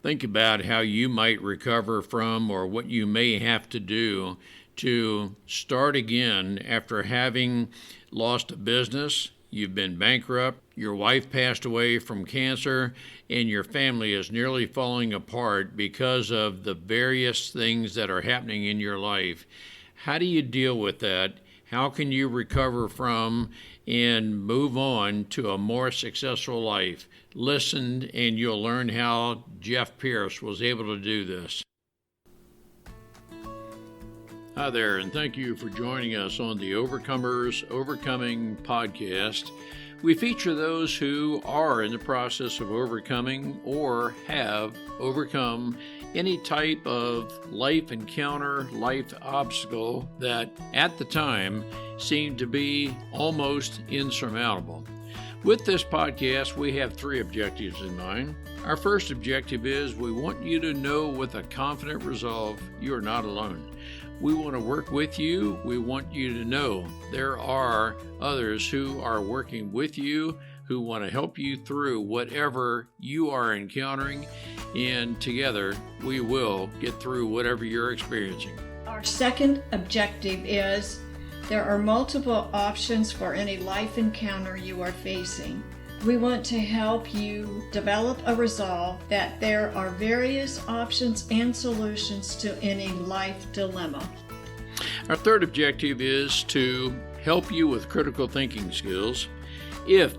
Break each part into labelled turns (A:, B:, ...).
A: Think about how you might recover from or what you may have to do to start again after having lost a business, you've been bankrupt, your wife passed away from cancer, and your family is nearly falling apart because of the various things that are happening in your life. How do you deal with that? How can you recover from and move on to a more successful life? Listen, and you'll learn how Jeff Pierce was able to do this. Hi there, and thank you for joining us on the Overcomers Overcoming podcast. We feature those who are in the process of overcoming or have overcome any type of life encounter, life obstacle that at the time seemed to be almost insurmountable. With this podcast, we have three objectives in mind. Our first objective is we want you to know with a confident resolve you are not alone. We want to work with you. We want you to know there are others who are working with you, who want to help you through whatever you are encountering, and together we will get through whatever you're experiencing.
B: Our second objective is there are multiple options for any life encounter you are facing. We want to help you develop a resolve that there are various options and solutions to any life dilemma.
A: Our third objective is to help you with critical thinking skills. If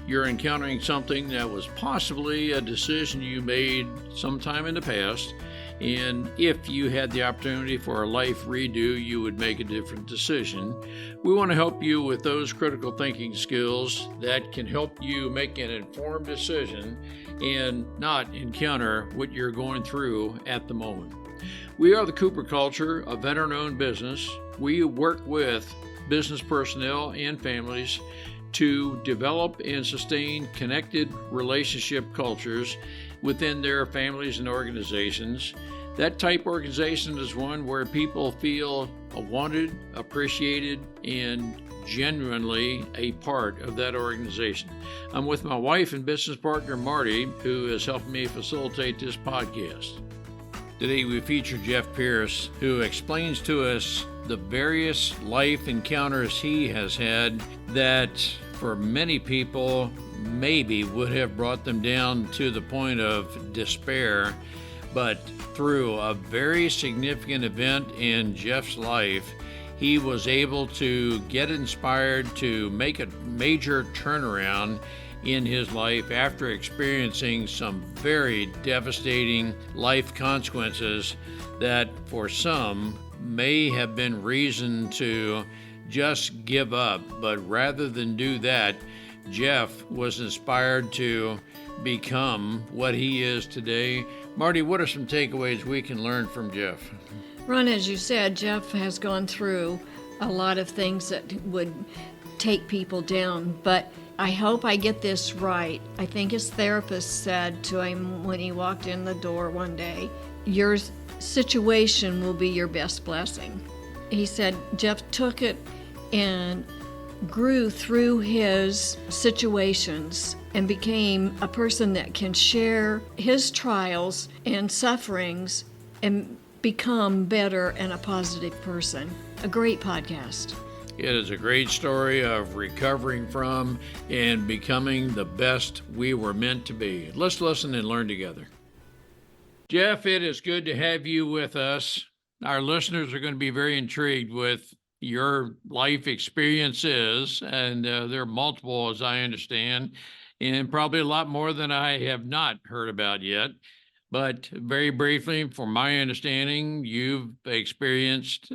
A: you're encountering something that was possibly a decision you made sometime in the past, and if you had the opportunity for a life redo, you would make a different decision. We want to help you with those critical thinking skills that can help you make an informed decision and not encounter what you're going through at the moment. We are the Cooper Culture, a veteran-owned business. We work with business personnel and families to develop and sustain connected relationship cultures within their families and organizations. That type organization is one where people feel wanted, appreciated, and genuinely a part of that organization. I'm with my wife and business partner, Marty, who is helping me facilitate this podcast. Today we feature Jeff Pierce, who explains to us the various life encounters he has had that for many people maybe would have brought them down to the point of despair, but through a very significant event in Jeff's life, he was able to get inspired to make a major turnaround in his life after experiencing some very devastating life consequences that for some may have been reason to just give up. But rather than do that, Jeff was inspired to become what he is today. Marty, what are some takeaways we can learn from Jeff?
B: Ron, as you said, Jeff has gone through a lot of things that would take people down, but I hope I get this right. I think his therapist said to him when he walked in the door one day, your situation will be your best blessing. He said Jeff took it and grew through his situations and became a person that can share his trials and sufferings and become better and a positive person. A great podcast.
A: It is a great story of recovering from and becoming the best we were meant to be. Let's listen and learn together. Jeff, it is good to have you with us. Our listeners are going to be very intrigued with your life experiences, and there are multiple, as I understand, and probably a lot more than I have not heard about yet. But very briefly, from my understanding, you've experienced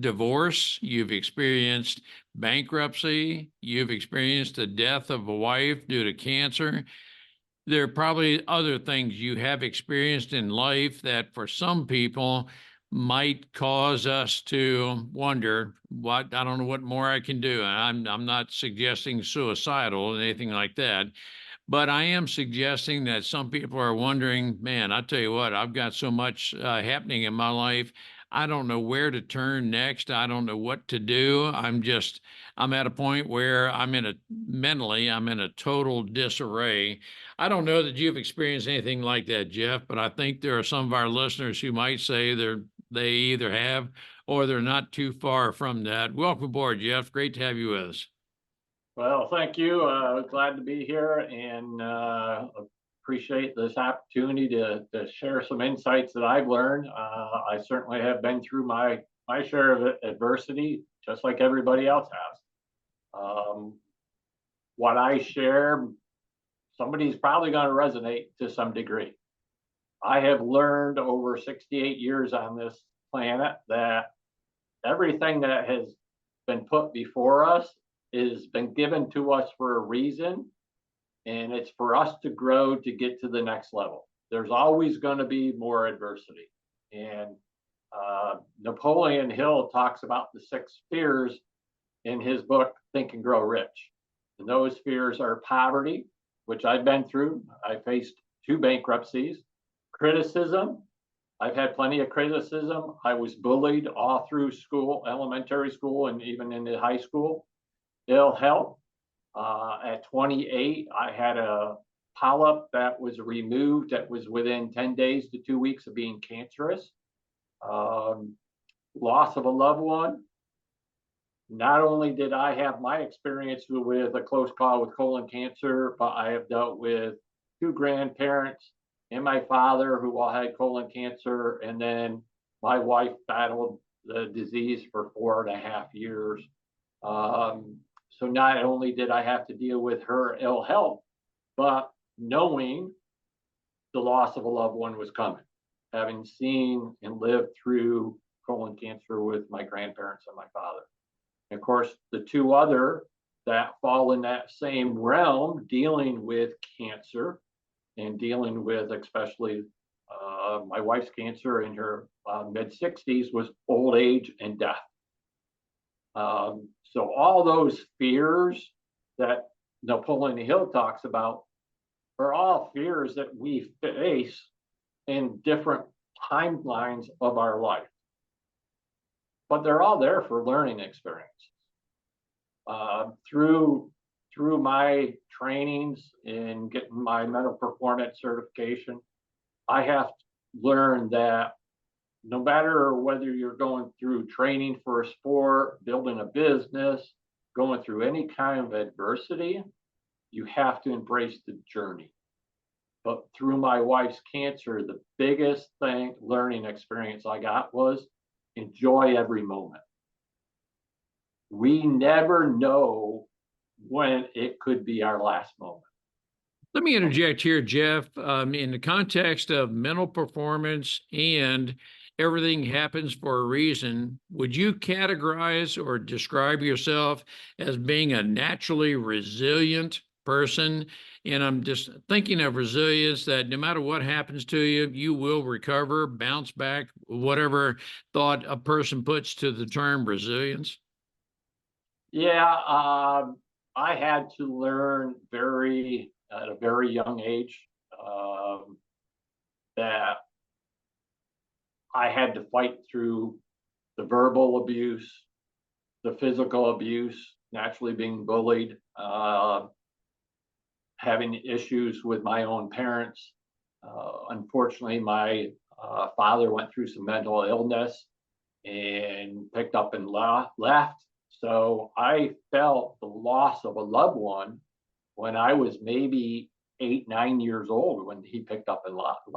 A: divorce, you've experienced bankruptcy, you've experienced the death of a wife due to cancer. There are probably other things you have experienced in life that for some people might cause us to wonder, I don't know what more I can do. I'm not suggesting suicidal or anything like that. But I am suggesting that some people are wondering, man, I tell you what, I've got so much happening in my life. I don't know where to turn next. I don't know what to do. I'm at a point where I'm in a total disarray. I don't know that you've experienced anything like that, Jeff, but I think there are some of our listeners who might say they either have or they're not too far from that. Welcome aboard, Jeff. Great to have you with us.
C: Well, thank you. Glad to be here and appreciate this opportunity to share some insights that I've learned. I certainly have been through my share of adversity, just like everybody else has. What I share, somebody's probably going to resonate to some degree. I have learned over 68 years on this planet that everything that has been put before us has been given to us for a reason, and it's for us to grow to get to the next level. There's always going to be more adversity. And Napoleon Hill talks about the 6 fears in his book, Think and Grow Rich. And those fears are poverty, which I've been through. I faced 2 bankruptcies, criticism. I've had plenty of criticism. I was bullied all through school, elementary school, and even into high school. Ill health. At 28, I had a polyp that was removed that was within 10 days to 2 weeks of being cancerous. Loss of a loved one. Not only did I have my experience with a close call with colon cancer, but I have dealt with 2 grandparents and my father who all had colon cancer. And then my wife battled the disease for 4.5 years. So not only did I have to deal with her ill health, but knowing the loss of a loved one was coming, having seen and lived through colon cancer with my grandparents and my father. And of course, the 2 other that fall in that same realm, dealing with cancer and dealing with especially my wife's cancer in her mid-60s, was old age and death. So all those fears that Napoleon Hill talks about are all fears that we face in different timelines of our life. But they're all there for learning experiences. Through my trainings in getting my mental performance certification, I have learned that no matter whether you're going through training for a sport, building a business, going through any kind of adversity, you have to embrace the journey. But through my wife's cancer, the biggest learning experience I got was enjoy every moment. We never know when it could be our last moment.
A: Let me interject here, Jeff. In the context of mental performance and everything happens for a reason, would you categorize or describe yourself as being a naturally resilient person? And I'm just thinking of resilience, that no matter what happens to you, you will recover, bounce back, whatever thought a person puts to the term resilience.
C: Yeah, I had to learn at a very young age that I had to fight through the verbal abuse, the physical abuse, naturally being bullied, having issues with my own parents. Unfortunately, my father went through some mental illness and picked up and left. So I felt the loss of a loved one when I was maybe 8, 9 years old when he picked up and left.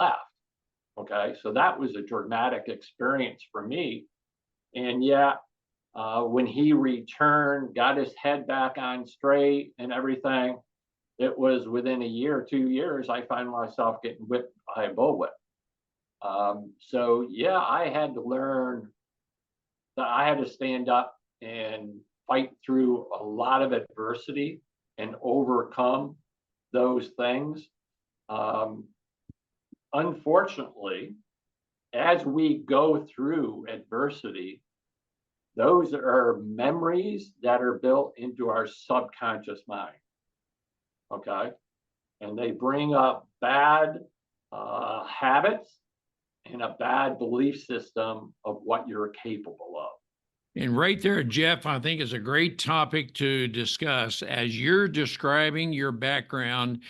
C: Okay, so that was a dramatic experience for me. And yet, when he returned, got his head back on straight and everything, it was within a year, 2 years, I find myself getting whipped by a bullwhip. So yeah, I had to learn that I had to stand up and fight through a lot of adversity and overcome those things. Unfortunately, as we go through adversity, those are memories that are built into our subconscious mind. Okay. And they bring up bad habits and a bad belief system of what you're capable of.
A: And right there, Jeff, I think is a great topic to discuss. As you're describing your background,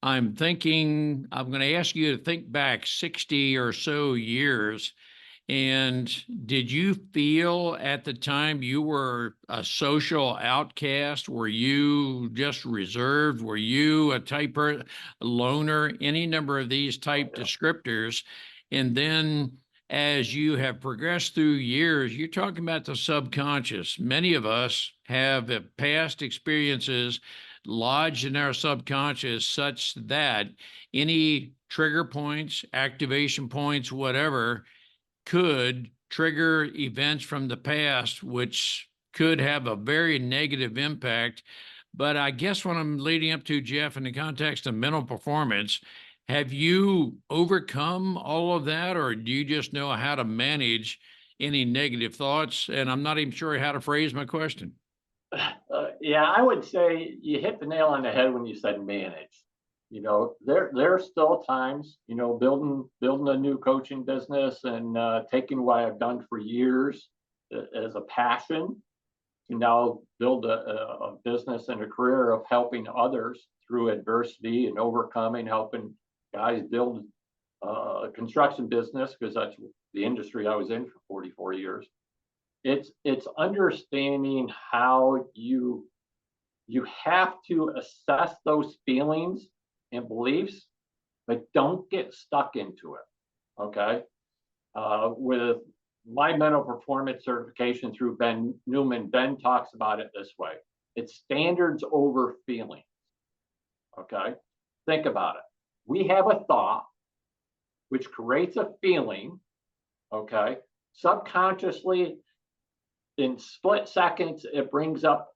A: I'm thinking, I'm going to ask you to think back 60 or so years. And did you feel at the time you were a social outcast? Were you just reserved? Were you a type of loner? Any number of these type descriptors. And then as you have progressed through years, you're talking about the subconscious. Many of us have past experiences lodged in our subconscious such that any trigger points, activation points, whatever, could trigger events from the past, which could have a very negative impact. But I guess what I'm leading up to, Jeff, in the context of mental performance, have you overcome all of that, or do you just know how to manage any negative thoughts? And I'm not even sure how to phrase my question.
C: Yeah, I would say you hit the nail on the head when you said manage. There are still times, building a new coaching business and taking what I've done for years as a passion to now build a business and a career of helping others through adversity and overcoming, helping guys build a construction business, because that's the industry I was in for 44 years. It's understanding how you have to assess those feelings and beliefs, but don't get stuck into it. Okay. With my mental performance certification through Ben Newman, Ben talks about it this way: it's standards over feelings. Okay. Think about it. We have a thought which creates a feeling. Okay. Subconsciously, in split seconds, it brings up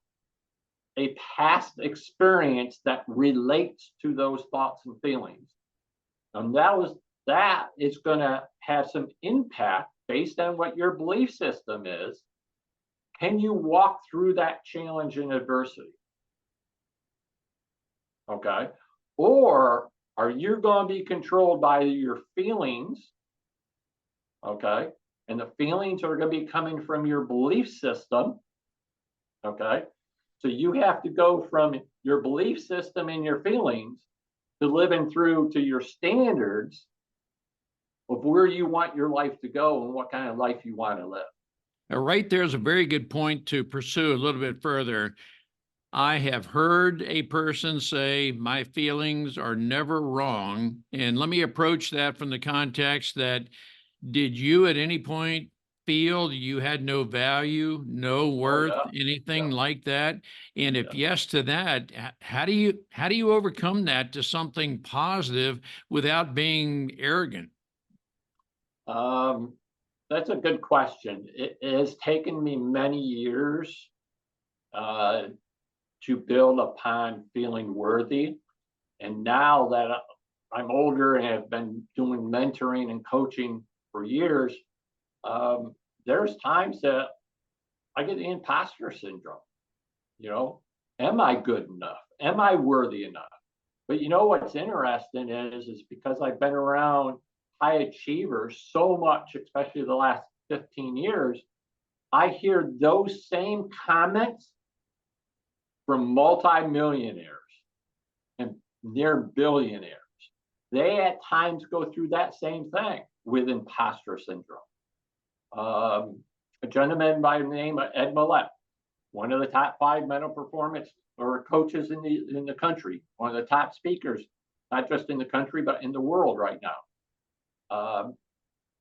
C: a past experience that relates to those thoughts and feelings. And that is going to have some impact based on what your belief system is. Can you walk through that challenge and adversity? Okay. Or are you going to be controlled by your feelings? Okay. And the feelings are going to be coming from your belief system. Okay. So you have to go from your belief system and your feelings to living through to your standards of where you want your life to go and what kind of life you want to live.
A: Now, right there's a very good point to pursue a little bit further. I have heard a person say, my feelings are never wrong. And let me approach that from the context that, did you at any point feel you had no value, no worth, anything like that? And if yes to that, how do you overcome that to something positive without being arrogant?
C: That's a good question. It has taken me many years to build upon feeling worthy. And now that I'm older and have been doing mentoring and coaching for years, there's times that I get the imposter syndrome. Am I good enough? Am I worthy enough? But what's interesting is because I've been around high achievers so much, especially the last 15 years, I hear those same comments from multimillionaires and near billionaires. They at times go through that same thing with imposter syndrome. A gentleman by the name of Ed Millett, one of the top 5 mental performance or coaches in the country, one of the top speakers, not just in the country, but in the world right now.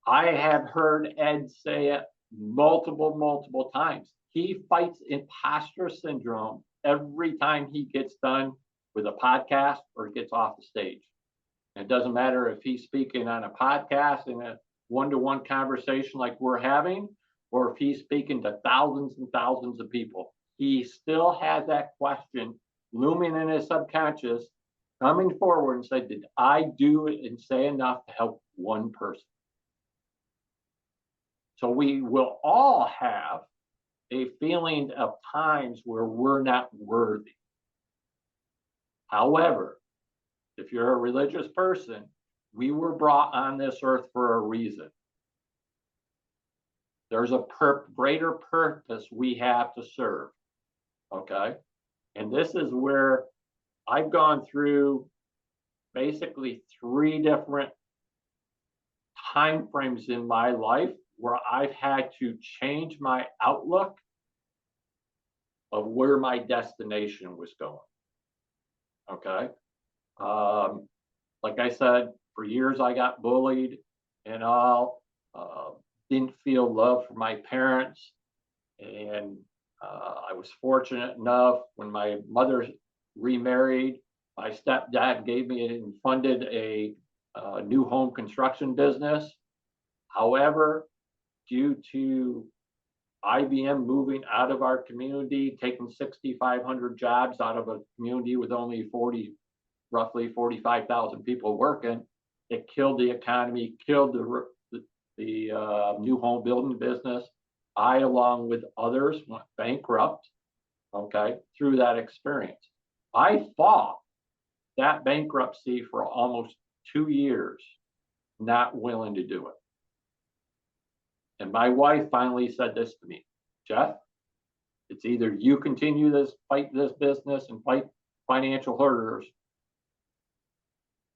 C: I have heard Ed say it multiple times. He fights imposter syndrome every time he gets done with a podcast or gets off the stage. It doesn't matter if he's speaking on a podcast in a one-to-one conversation like we're having, or if he's speaking to thousands and thousands of people. He still has that question looming in his subconscious, coming forward and say, did I do it and say enough to help one person? So we will all have a feeling of times where we're not worthy. However, if you're a religious person, we were brought on this earth for a reason. There's a greater purpose we have to serve. Okay. And this is where I've gone through basically 3 different time frames in my life where I've had to change my outlook of where my destination was going. Okay. Like I said, for years I got bullied and all, didn't feel love from my parents. And I was fortunate enough when my mother remarried, my stepdad gave me and funded a new home construction business. However, due to IBM moving out of our community, taking 6,500 jobs out of a community with only roughly 45,000 people working, it killed the economy, killed the new home building business. I, along with others, went bankrupt, okay, through that experience. I fought that bankruptcy for almost 2 years, not willing to do it. And my wife finally said this to me, Jeff, it's either you continue this, fight this business and fight financial hurdles,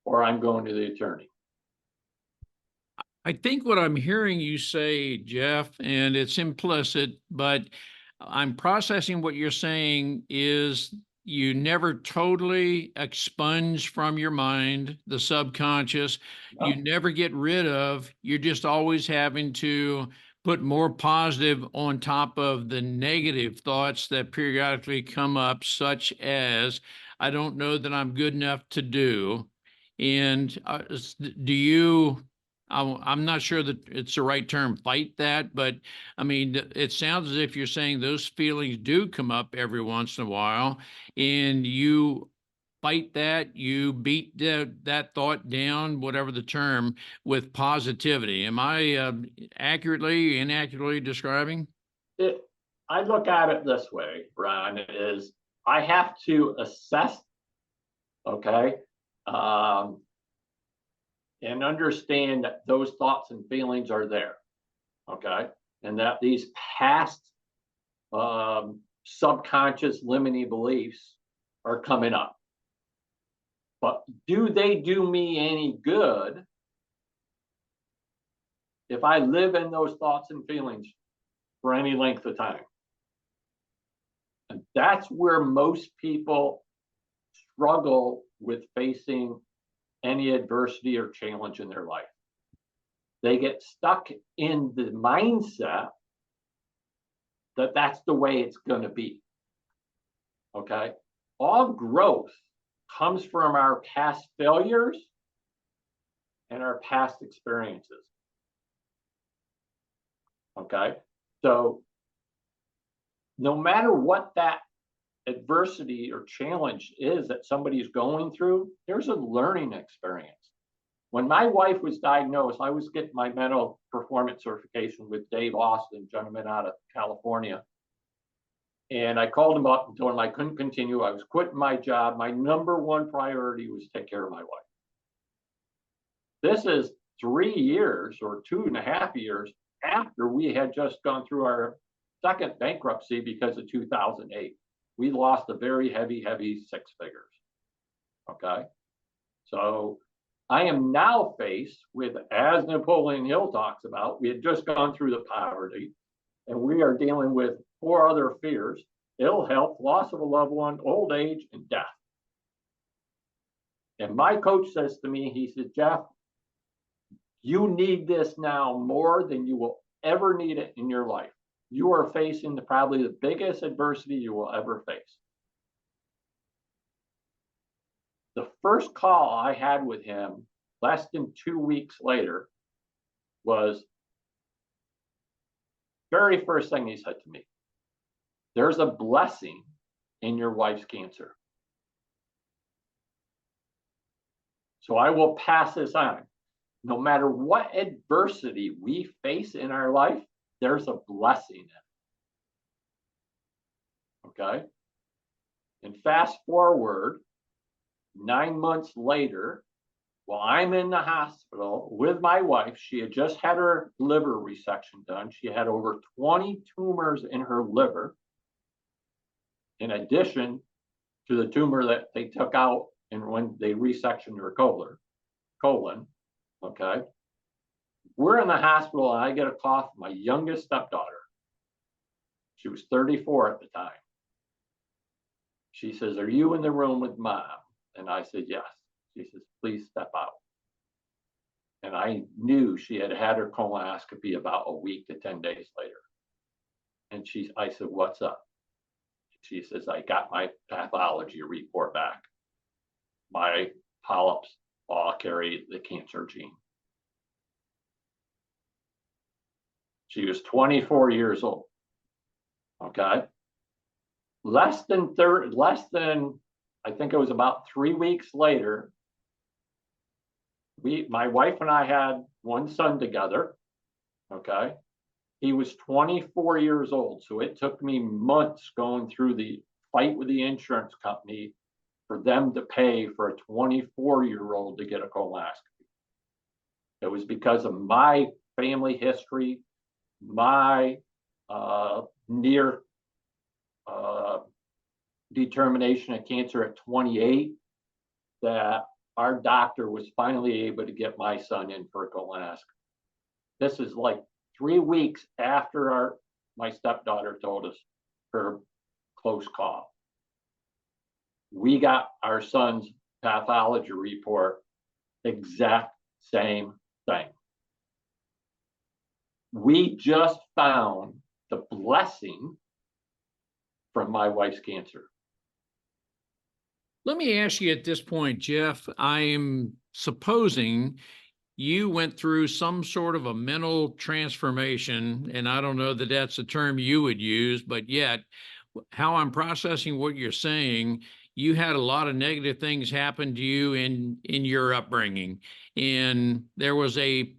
C: or I'm going to the attorney.
A: I think what I'm hearing you say, Jeff, and it's implicit, but I'm processing what you're saying is you never totally expunge from your mind the subconscious.
C: No.
A: You never get rid of. You're just always having to put more positive on top of the negative thoughts that periodically come up, such as, I don't know that I'm good enough to do. And do you, I'm not sure that it's the right term, fight that, but I mean, it sounds as if you're saying those feelings do come up every once in a while, and you fight that, you beat that thought down, whatever the term, with positivity. Am I accurately, inaccurately describing?
C: I look at it this way, Ron, is I have to assess, okay, and understand that those thoughts and feelings are there, okay, and that these past subconscious limiting beliefs are coming up. But do they do me any good if I live in those thoughts and feelings for any length of time? And that's where most people struggle with facing any adversity or challenge in their life. They get stuck in the mindset that that's the way it's going to be. Okay. All growth comes from our past failures and our past experiences. Okay. So no matter what that adversity or challenge is that somebody's going through, there's a learning experience. When my wife was diagnosed, I was getting my mental performance certification with Dave Austin, gentleman out of California. And I called him up and told him I couldn't continue. I was quitting my job. My number one priority was to take care of my wife. This is 3 years or 2.5 years after we had just gone through our second bankruptcy because of 2008. We lost a very heavy 6 figures. Okay. So I am now faced with, as Napoleon Hill talks about, we had just gone through the poverty, and we are dealing with 4 other fears: ill health, loss of a loved one, old age, and death. And my coach says to me, he says, Jeff, you need this now more than you will ever need it in your life. You are facing probably the biggest adversity you will ever face. The first call I had with him less than 2 weeks later was very first thing he said to me: there's a blessing in your wife's cancer. So I will pass this on. No matter what adversity we face in our life, there's a blessing in it. Okay. And fast forward 9 months later, Well, I'm in the hospital with my wife. She had just had her liver resection done. She had over 20 tumors in her liver, in addition to the tumor that they took out and when they resectioned her colon. Okay. We're in the hospital and I get a call from my youngest stepdaughter. She was 34 at the time. She says, "Are you in the room with mom?" And I said, "Yes." She says, "Please step out." And I knew she had had her colonoscopy about a week to 10 days later. And I said, "What's up?" She says, "I got my pathology report back. My polyps all carry the cancer gene." She was 24 years old. Okay. Less than, I think it was about 3 weeks later, my wife and I had one son together. Okay. He was 24 years old. So it took me months going through the fight with the insurance company for them to pay for a 24-year-old to get a colonoscopy. It was because of my family history, my near determination of cancer at 28, that our doctor was finally able to get my son in for a colonoscopy. This is like 3 weeks after my stepdaughter told us her close call. We got our son's pathology report, exact same thing. We just found the blessing from my wife's cancer.
A: Let me ask you at this point, Jeff, I'm supposing you went through some sort of a mental transformation, and I don't know that that's a term you would use, but yet how I'm processing what you're saying, you had a lot of negative things happen to you in your upbringing, and there was a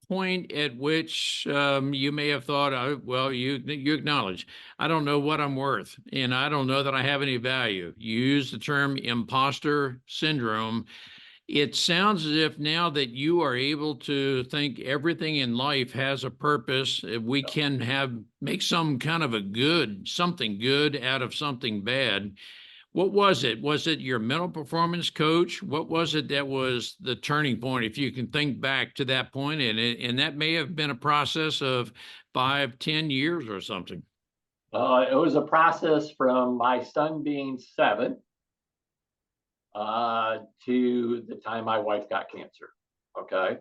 A: point at which you may have thought, well, you acknowledge, I don't know what I'm worth, and I don't know that I have any value. You use the term imposter syndrome. It sounds as if now that you are able to think everything in life has a purpose, we can make some kind of something good out of something bad. What was it? Was it your mental performance coach? What was it that was the turning point? If you can think back to that point, and that may have been a process of 5-10 years or something.
C: It was a process from my son being 7 to the time my wife got cancer. Okay.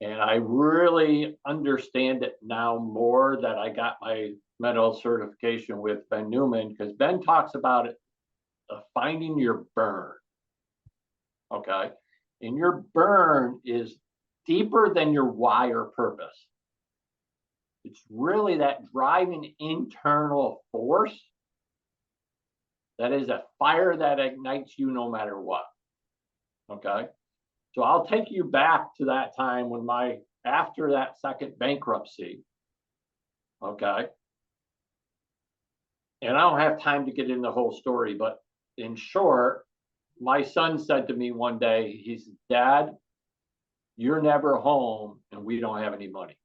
C: And I really understand it now more that I got my mental certification with Ben Newman, because Ben talks about it, finding your burn. Okay. And your burn is deeper than your why or purpose. It's really that driving internal force that is a fire that ignites you no matter what. Okay. So I'll take you back to that time when after that second bankruptcy. Okay. And I don't have time to get into the whole story, but in short, my son said to me one day, he said, "Dad, you're never home and we don't have any money."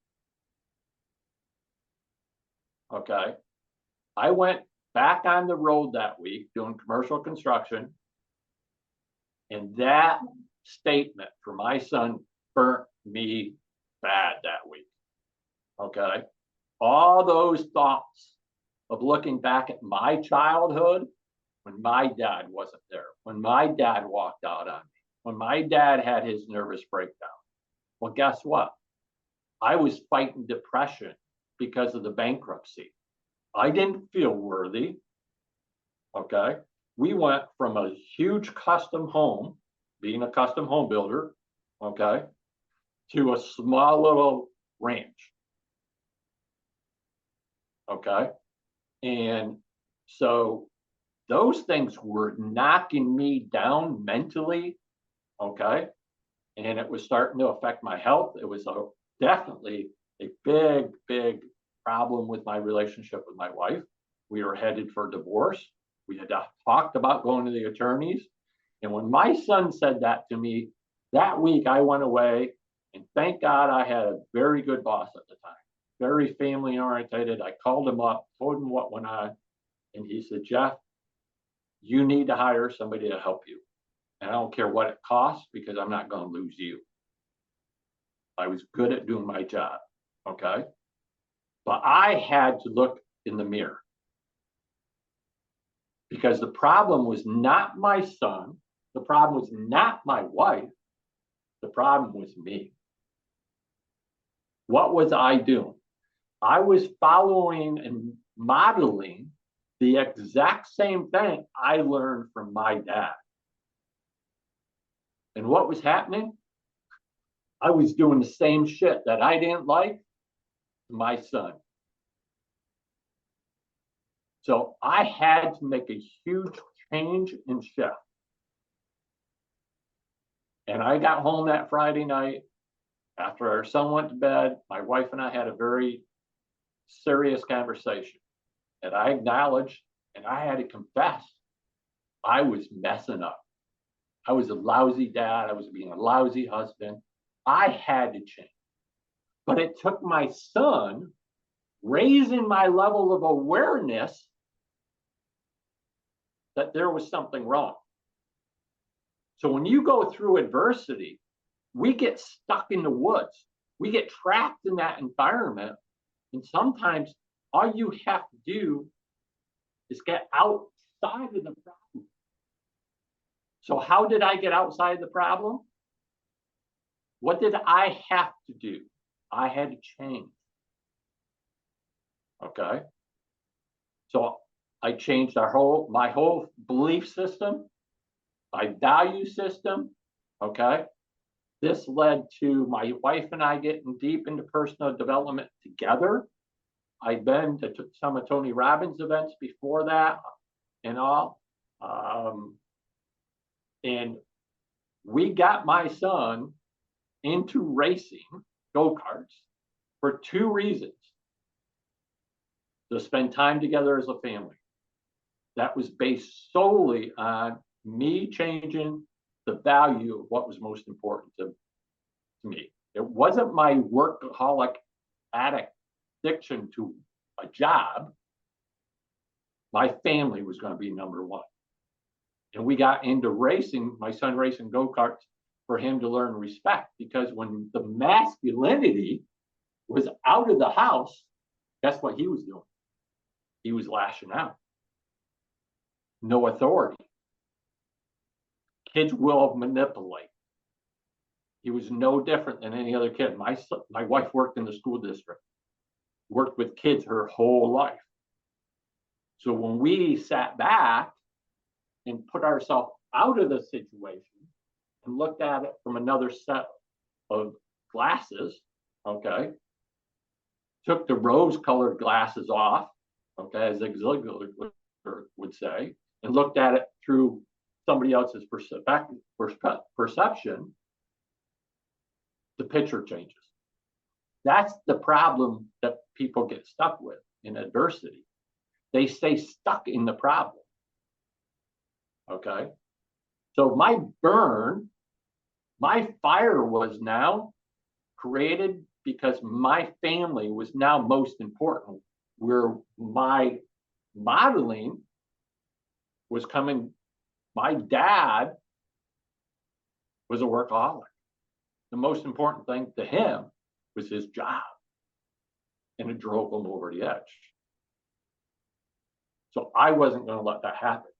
C: Okay. I went back on the road that week doing commercial construction. And that statement for my son burnt me bad that week. Okay. All those thoughts of looking back at my childhood when my dad wasn't there, when my dad walked out on me, when my dad had his nervous breakdown. Well, guess what? I was fighting depression because of the bankruptcy. I didn't feel worthy. Okay. We went from a huge custom home, being a custom home builder, okay, to a small little ranch. Okay. And so those things were knocking me down mentally. Okay. And it was starting to affect my health. It was definitely a big problem with my relationship with my wife. We were headed for divorce. We had talked about going to the attorneys. And when my son said that to me, That week I went away, and thank God I had a very good boss at the time, very family oriented. I called him up, told him what went on, and he said, Jeff, you need to hire somebody to help you. And I don't care what it costs because I'm not going to lose you. I was good at doing my job. Okay. But I had to look in the mirror because the problem was not my son. The problem was not my wife. The problem was me. What was I doing? I was following and modeling the exact same thing I learned from my dad. And what was happening? I was doing the same shit that I didn't like to my son. So I had to make a huge change and shift. And I got home that Friday night after our son went to bed. My wife and I had a very serious conversation. And I acknowledged and I had to confess I was messing up. I was a lousy dad. I was being a lousy husband. I had to change. But it took my son raising my level of awareness that there was something wrong. So when you go through adversity, we get stuck in the woods. We get trapped in that environment. And sometimes all you have to do is get outside of the problem. So how did I get outside the problem? What did I have to do? I had to change. Okay. So I changed my whole belief system, my value system. Okay. This led to my wife and I getting deep into personal development together. I'd been to some of Tony Robbins events before that and all. And we got my son into racing go-karts for two reasons. To spend time together as a family. That was based solely on me changing the value of what was most important to me. It wasn't my workaholic addiction to a job. My family was going to be number one. And we got into racing, my son racing go-karts, for him to learn respect, because when the masculinity was out of the house, guess what he was doing? He was lashing out. No authority. Kids will manipulate. He was no different than any other kid. My wife worked in the school district, worked with kids her whole life. So when we sat back and put ourselves out of the situation and looked at it from another set of glasses, okay, took the rose-colored glasses off, okay, as Ziegler would say, and looked at it through somebody else's perception, the picture changes. That's the problem that people get stuck with in adversity. They stay stuck in the problem. Okay. So my fire was now created because my family was now most important, where my modeling was coming. My dad was a workaholic. The most important thing to him was his job, and it drove him over the edge. So I wasn't going to let that happen.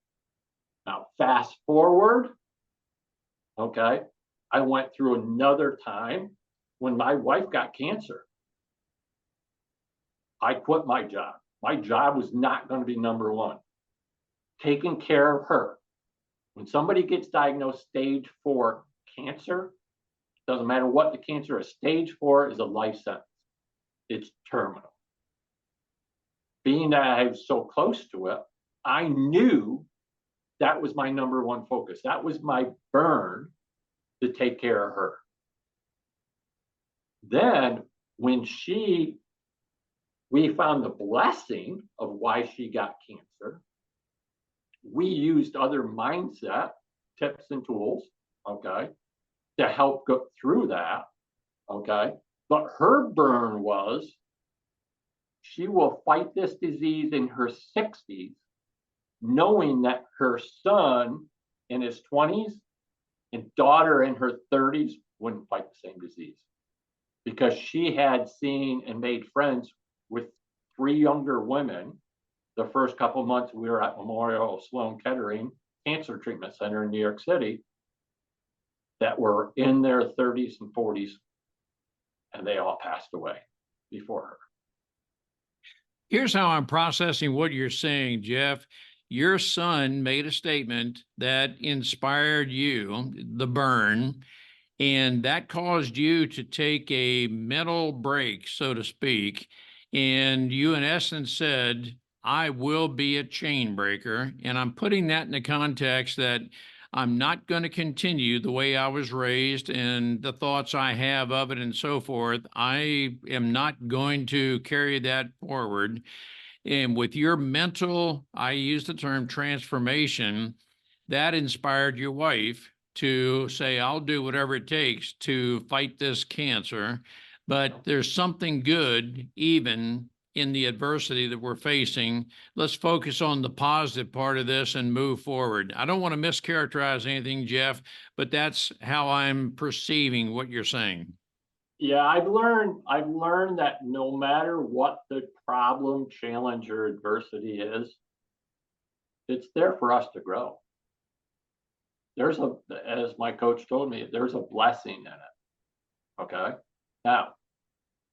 C: Now, fast forward, okay, I went through another time when my wife got cancer. I quit my job. My job was not going to be number one. Taking care of her. When somebody gets diagnosed stage 4 cancer, doesn't matter what the cancer is, stage 4 is a life sentence. It's terminal. Being that I was so close to it, I knew that was my number one focus. That was my burn, to take care of her. Then when we found the blessing of why she got cancer, we used other mindset tips and tools, okay, to help go through that. Okay. But her burn was she will fight this disease in her 60s, knowing that her son in his 20s and daughter in her 30s wouldn't fight the same disease, because she had seen and made friends with 3 younger women the first couple of months we were at Memorial Sloan Kettering Cancer Treatment Center in New York City that were in their 30s and 40s, and they all passed away before her.
A: Here's how I'm processing what you're saying, Jeff. Your son made a statement that inspired you, the burn, and that caused you to take a mental break, so to speak. And you, in essence, said, I will be a chain breaker. And I'm putting that in the context that I'm not going to continue the way I was raised and the thoughts I have of it and so forth. I am not going to carry that forward. And with your mental, I use the term transformation, that inspired your wife to say, I'll do whatever it takes to fight this cancer. But there's something good even in the adversity that we're facing. Let's focus on the positive part of this and move forward. I don't want to mischaracterize anything, Jeff, but that's how I'm perceiving what you're saying.
C: Yeah, I've learned that no matter what the problem, challenge, or adversity is, it's there for us to grow. As my coach told me, there's a blessing in it. Okay. Now,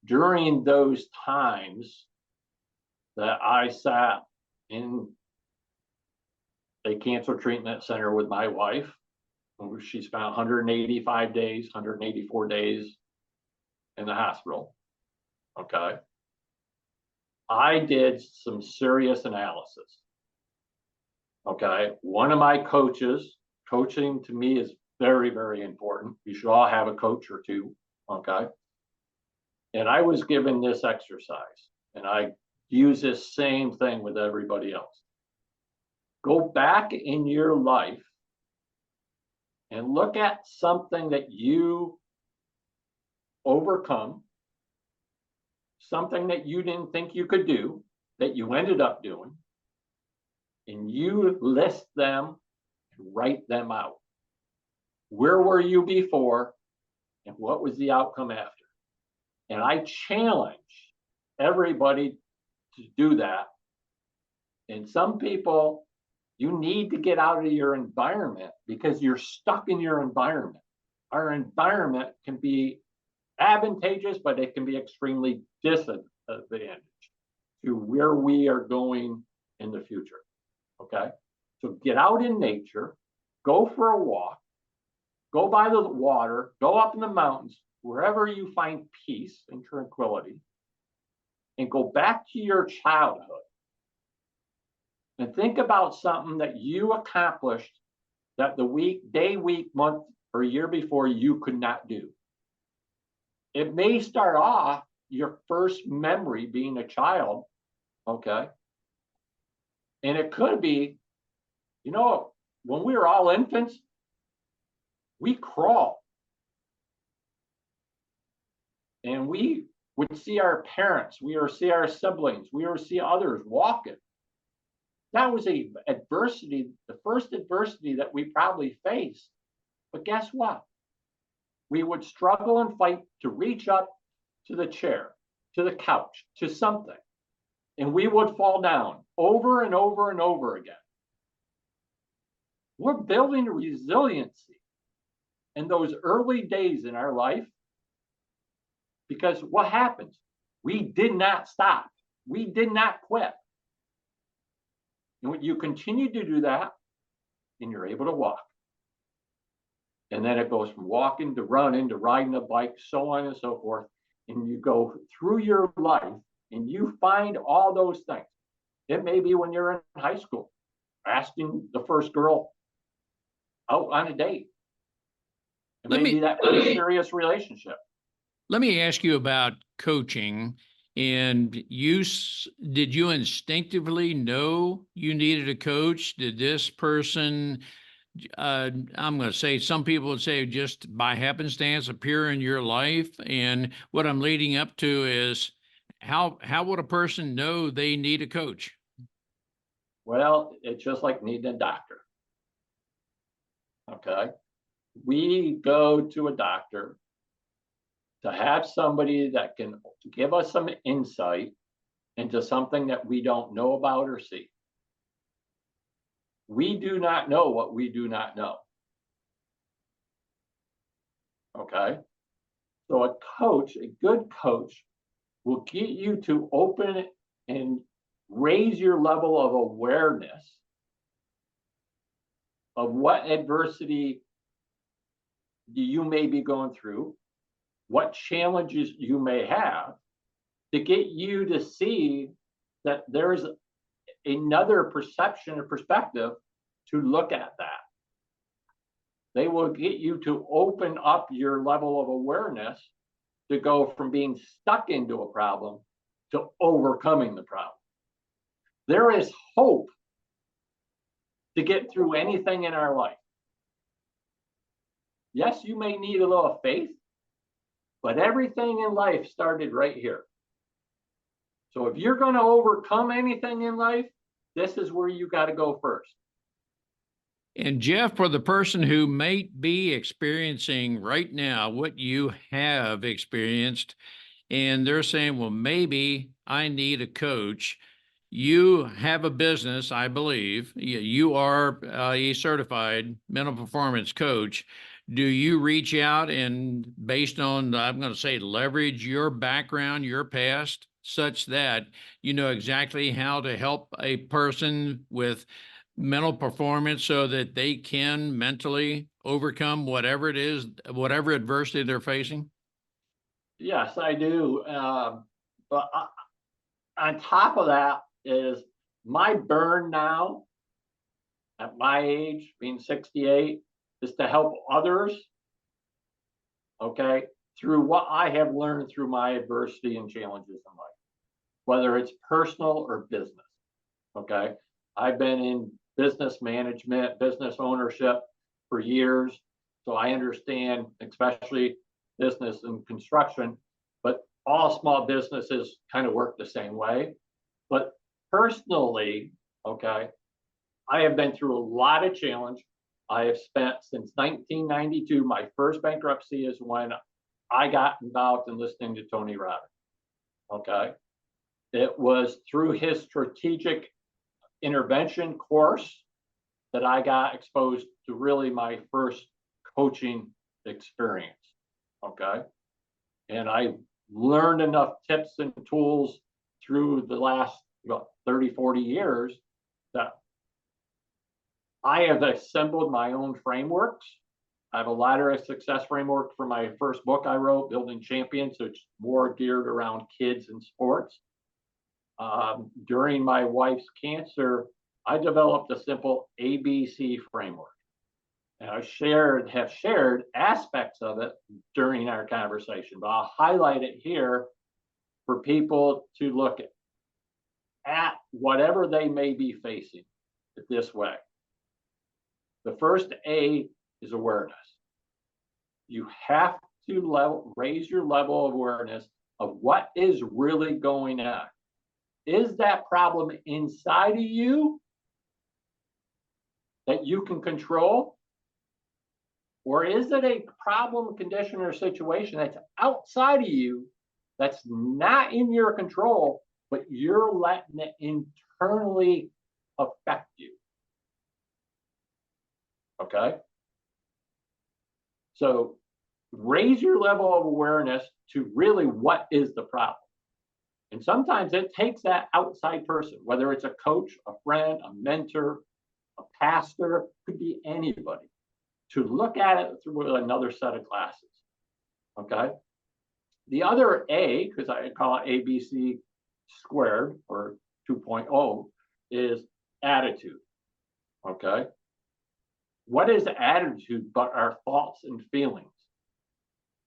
C: during those times that I sat in a cancer treatment center with my wife, she spent 185 days, 184 days in the hospital. Okay. I did some serious analysis. Okay. One of my coaches, coaching to me is very, very important. You should all have a coach or two. Okay. And I was given this exercise, and I use this same thing with everybody else. Go back in your life and look at something that you overcome, something that you didn't think you could do, that you ended up doing, and you list them and write them out. Where were you before, and what was the outcome after? And I challenge everybody to do that. And some people, you need to get out of your environment because you're stuck in your environment. Our environment can be advantageous, but it can be extremely disadvantageous to where we are going in the future. Okay. So get out in nature, go for a walk, go by the water, go up in the mountains, wherever you find peace and tranquility, and go back to your childhood and think about something that you accomplished that the week, day, week, month, or year before you could not do. It may start off your first memory being a child, okay? And it could be, when we were all infants, we crawled. And we would see our parents, we would see our siblings, we would see others walking. That was a adversity, the first adversity that we probably faced. But guess what? We would struggle and fight to reach up to the chair, to the couch, to something. And we would fall down over and over and over again. We're building resiliency in those early days in our life. Because what happens? We did not stop. We did not quit. And when you continue to do that, and you're able to walk. And then it goes from walking to running to riding a bike, so on and so forth. And you go through your life and you find all those things. It may be when you're in high school, asking the first girl out on a date. It may be that serious relationship.
A: Let me ask you about coaching. And did you instinctively know you needed a coach? Did this person I'm going to say some people would say just by happenstance appear in your life. And what I'm leading up to is how would a person know they need a coach?
C: Well, it's just like needing a doctor. Okay. We go to a doctor to have somebody that can give us some insight into something that we don't know about or see. We do not know what we do not know. Okay. So a coach, a good coach, will get you to open and raise your level of awareness of what adversity you may be going through, what challenges you may have, to get you to see that there's another perception or perspective to look at that. They will get you to open up your level of awareness to go from being stuck into a problem to overcoming the problem. There is hope to get through anything in our life. Yes, you may need a little faith, but everything in life started right here. So if you're going to overcome anything in life, this is where you got to go first.
A: And Jeff, for the person who may be experiencing right now what you have experienced, and they're saying, well, maybe I need a coach. You have a business, I believe. You are a certified mental performance coach. Do you reach out and, based on, I'm going to say, leverage your background, your past, such that you know exactly how to help a person with mental performance so that they can mentally overcome whatever it is, whatever adversity they're facing?
C: Yes, I do. But on top of that is my burn now at my age, being 68, is to help others, okay, through what I have learned through my adversity and challenges in life, whether it's personal or business, okay? I've been in business management, business ownership for years, so I understand, especially business and construction, but all small businesses kind of work the same way. But personally, okay, I have been through a lot of challenge. I have spent since 1992, my first bankruptcy is when I got involved in listening to Tony Robbins. Okay. It was through his strategic intervention course that I got exposed to really my first coaching experience. Okay. And I learned enough tips and tools through the last 30, 40 years that I have assembled my own frameworks. I have a ladder of success framework for my first book I wrote, Building Champions, so it's more geared around kids and sports. During my wife's cancer, I developed a simple ABC framework. And I have shared aspects of it during our conversation, but I'll highlight it here for people to look at whatever they may be facing this way. The first A is awareness. You have to raise your level of awareness of what is really going on. Is that problem inside of you that you can control? Or is it a problem, condition, or situation that's outside of you that's not in your control, but you're letting it internally affect you? Okay. So raise your level of awareness to really what is the problem. And sometimes it takes that outside person, whether it's a coach, a friend, a mentor, a pastor, could be anybody, to look at it through another set of glasses. Okay. The other A, because I call it ABC squared or 2.0, is attitude. Okay. What is attitude but our thoughts and feelings?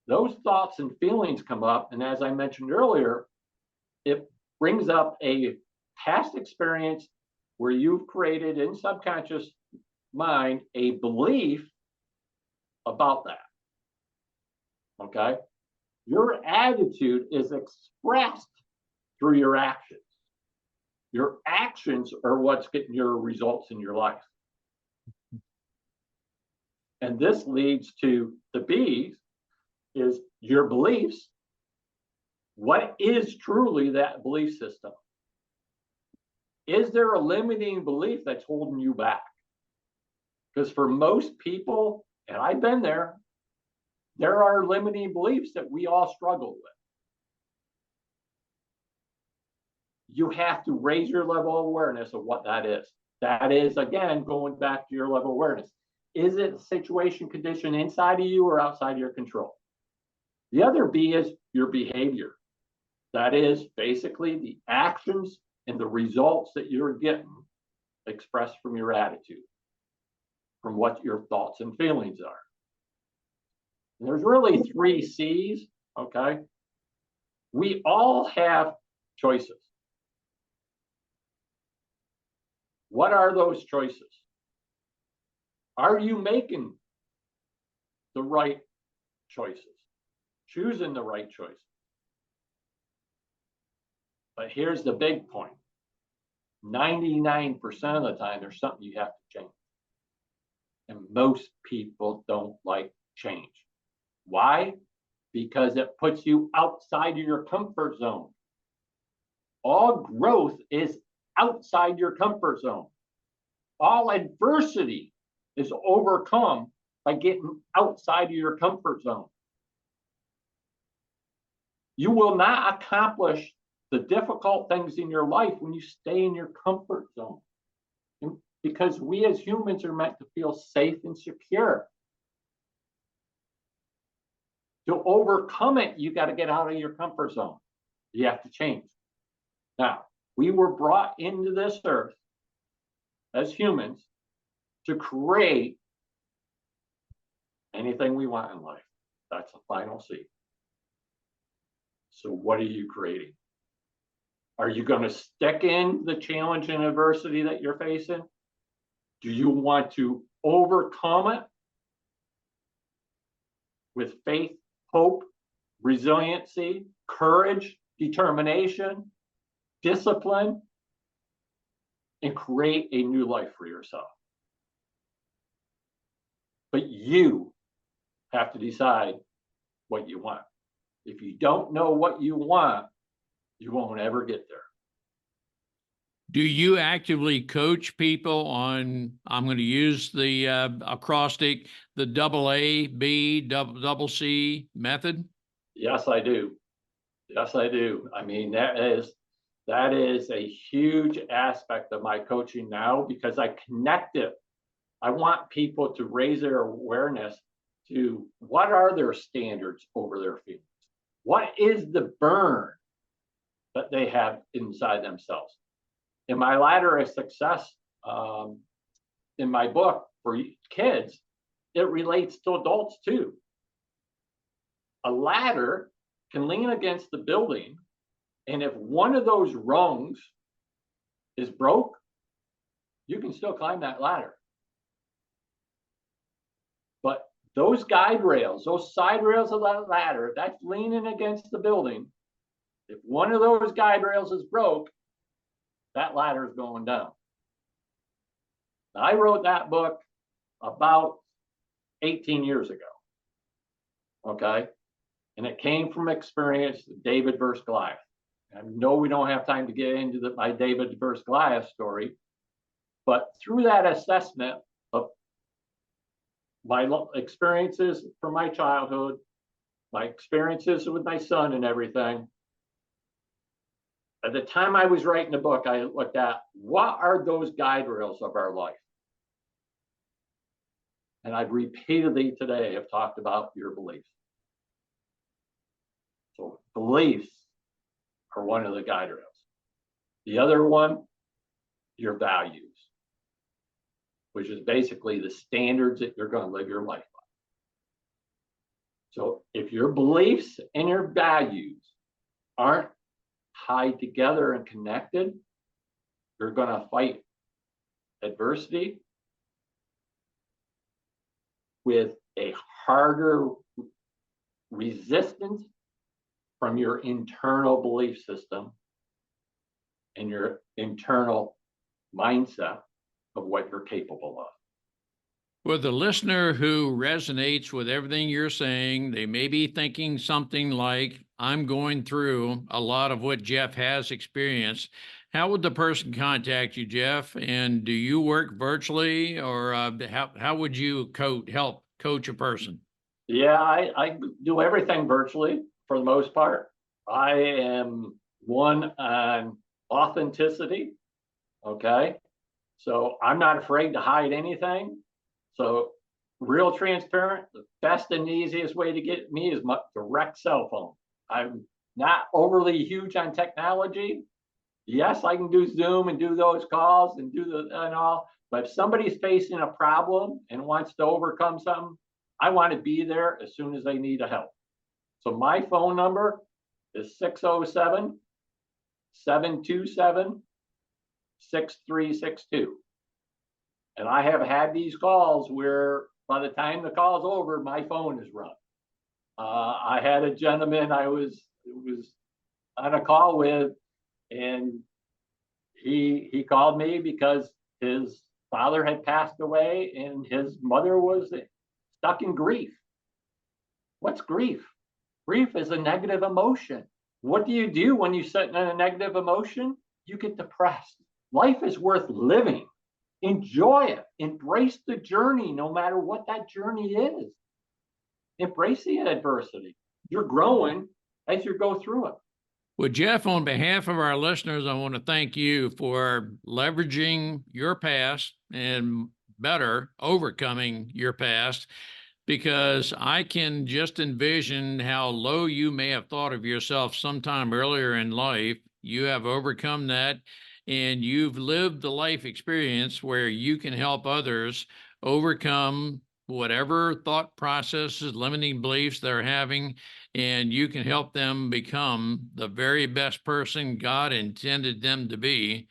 C: Those thoughts and feelings come up, and as I mentioned earlier, it brings up a past experience where you've created in subconscious mind a belief about that. Okay? Your attitude is expressed through your actions. Your actions are what's getting your results in your life. And this leads to the B's, is your beliefs. What is truly that belief system? Is there a limiting belief that's holding you back? Because for most people, and I've been there are limiting beliefs that we all struggle with. You have to raise your level of awareness of what that is. That is, again, going back to your level of awareness. Is it a situation, condition inside of you or outside your control? The other B is your behavior. That is basically the actions and the results that you're getting expressed from your attitude, from what your thoughts and feelings are. And there's really 3 C's, okay? We all have choices. What are those choices? Are you making the right choices? Choosing the right choices? But here's the big point. 99% of the time, there's something you have to change. And most people don't like change. Why? Because it puts you outside of your comfort zone. All growth is outside your comfort zone. All adversity is overcome by getting outside of your comfort zone. You will not accomplish the difficult things in your life when you stay in your comfort zone. Because we as humans are meant to feel safe and secure. To overcome it, you got to get out of your comfort zone. You have to change. Now, we were brought into this earth as humans to create anything we want in life. That's the final C. So what are you creating? Are you going to stick in the challenge and adversity that you're facing? Do you want to overcome it with faith, hope, resiliency, courage, determination, discipline, and create a new life for yourself? But you have to decide what you want. If you don't know what you want, you won't ever get there.
A: Do you actively coach people on, I'm going to use the acrostic, the AA, B, double C method?
C: Yes, I do. Yes, I do. I mean, that is a huge aspect of my coaching now, because I connect it. I want people to raise their awareness to what are their standards over their feelings? What is the burn that they have inside themselves? In my ladder of success, in my book for kids, it relates to adults too. A ladder can lean against the building, and if one of those rungs is broke, you can still climb that ladder. But those guide rails, those side rails of that ladder, that's leaning against the building. If one of those guide rails is broke, that ladder is going down. Now, I wrote that book about 18 years ago. Okay. And it came from experience, David versus Goliath. I know we don't have time to get into my David versus Goliath story, but through that assessment of my experiences from my childhood, my experiences with my son and everything, at the time I was writing the book, I looked at what are those guide rails of our life? And I've repeatedly today have talked about your beliefs. So beliefs are one of the guide rails. The other one, your values, which is basically the standards that you're going to live your life by. So if your beliefs and your values aren't tied together and connected, you're going to fight adversity with a harder resistance from your internal belief system and your internal mindset of what you're capable of.
A: For the listener who resonates with everything you're saying, they may be thinking something like, I'm going through a lot of what Jeff has experienced. How would the person contact you, Jeff? And do you work virtually, or how would you help coach a person?
C: Yeah, I do everything virtually for the most part. I am one on authenticity. Okay. So I'm not afraid to hide anything. So real transparent, the best and easiest way to get me is my direct cell phone. I'm not overly huge on technology. Yes, I can do Zoom and do those calls and and all, but if somebody's facing a problem and wants to overcome something, I want to be there as soon as they need a help. So my phone number is 607-727-6362. And I have had these calls where by the time the call's over, my phone is run. I had a gentleman I was on a call with, and he called me because his father had passed away and his mother was stuck in grief. What's grief? Grief is a negative emotion. What do you do when you sit in a negative emotion? You get depressed. Life is worth living. Enjoy it. Embrace the journey, no matter what that journey is. Embrace the adversity. You're growing as you go through it.
A: Well, Jeff, on behalf of our listeners, I want to thank you for leveraging your past and better overcoming your past, because I can just envision how low you may have thought of yourself sometime earlier in life. You have overcome that, and you've lived the life experience where you can help others overcome whatever thought processes, limiting beliefs they're having, and you can help them become the very best person God intended them to be.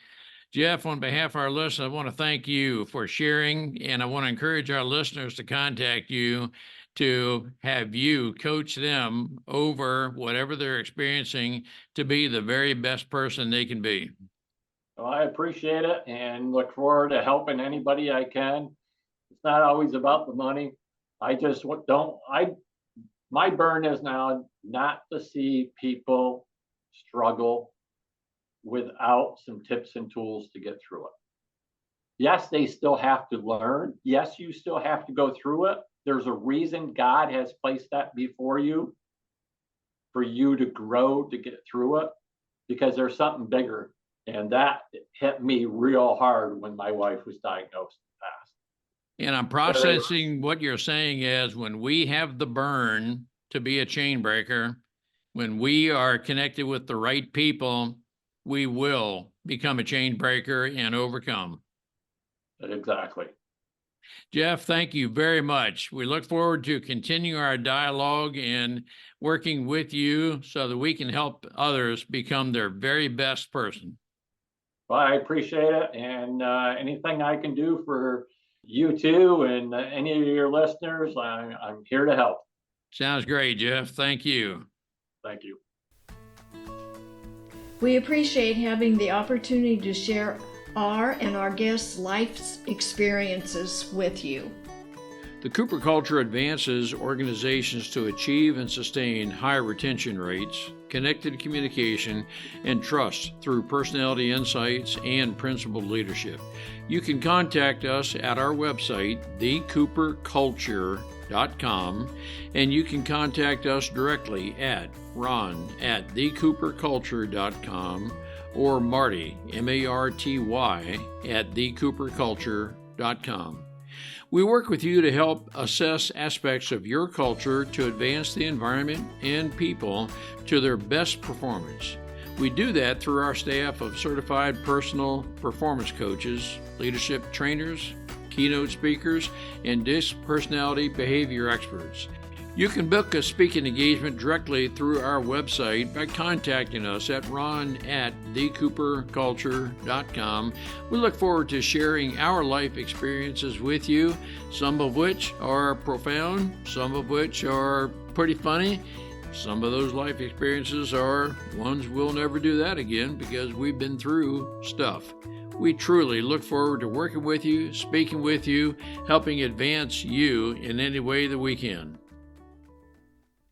A: Jeff, on behalf of our listeners, I want to thank you for sharing, and I want to encourage our listeners to contact you to have you coach them over whatever they're experiencing to be the very best person they can be.
C: Well, I appreciate it and look forward to helping anybody I can. It's not always about the money. I just my burn is now not to see people struggle without some tips and tools to get through it. Yes, they still have to learn. Yes, you still have to go through it. There's a reason God has placed that before you for you to grow, to get through it, because there's something bigger. And that hit me real hard when my wife was diagnosed and passed.
A: And I'm processing what you're saying is when we have the burn to be a chain breaker, when we are connected with the right people, we will become a chain breaker and overcome.
C: Exactly.
A: Jeff, thank you very much. We look forward to continuing our dialogue and working with you so that we can help others become their very best person.
C: Well, I appreciate it. And anything I can do for you too and any of your listeners, I'm here to help.
A: Sounds great, Jeff. Thank you.
C: Thank you.
B: We appreciate having the opportunity to share our and our guests' life experiences with you.
A: The Cooper culture advances organizations to achieve and sustain high retention rates, connected communication, and trust through personality insights and principled leadership. You can contact us at our website, thecooperculture.com, and you can contact us directly at ron@thecooperculture.com or Marty, M-A-R-T-Y, at thecooperculture.com. We work with you to help assess aspects of your culture to advance the environment and people to their best performance. We do that through our staff of certified personal performance coaches, leadership trainers, keynote speakers, and DISC personality behavior experts. You can book a speaking engagement directly through our website by contacting us at ron@thecooperculture.com. We look forward to sharing our life experiences with you, some of which are profound, some of which are pretty funny. Some of those life experiences are ones we'll never do that again because we've been through stuff. We truly look forward to working with you, speaking with you, helping advance you in any way that we can.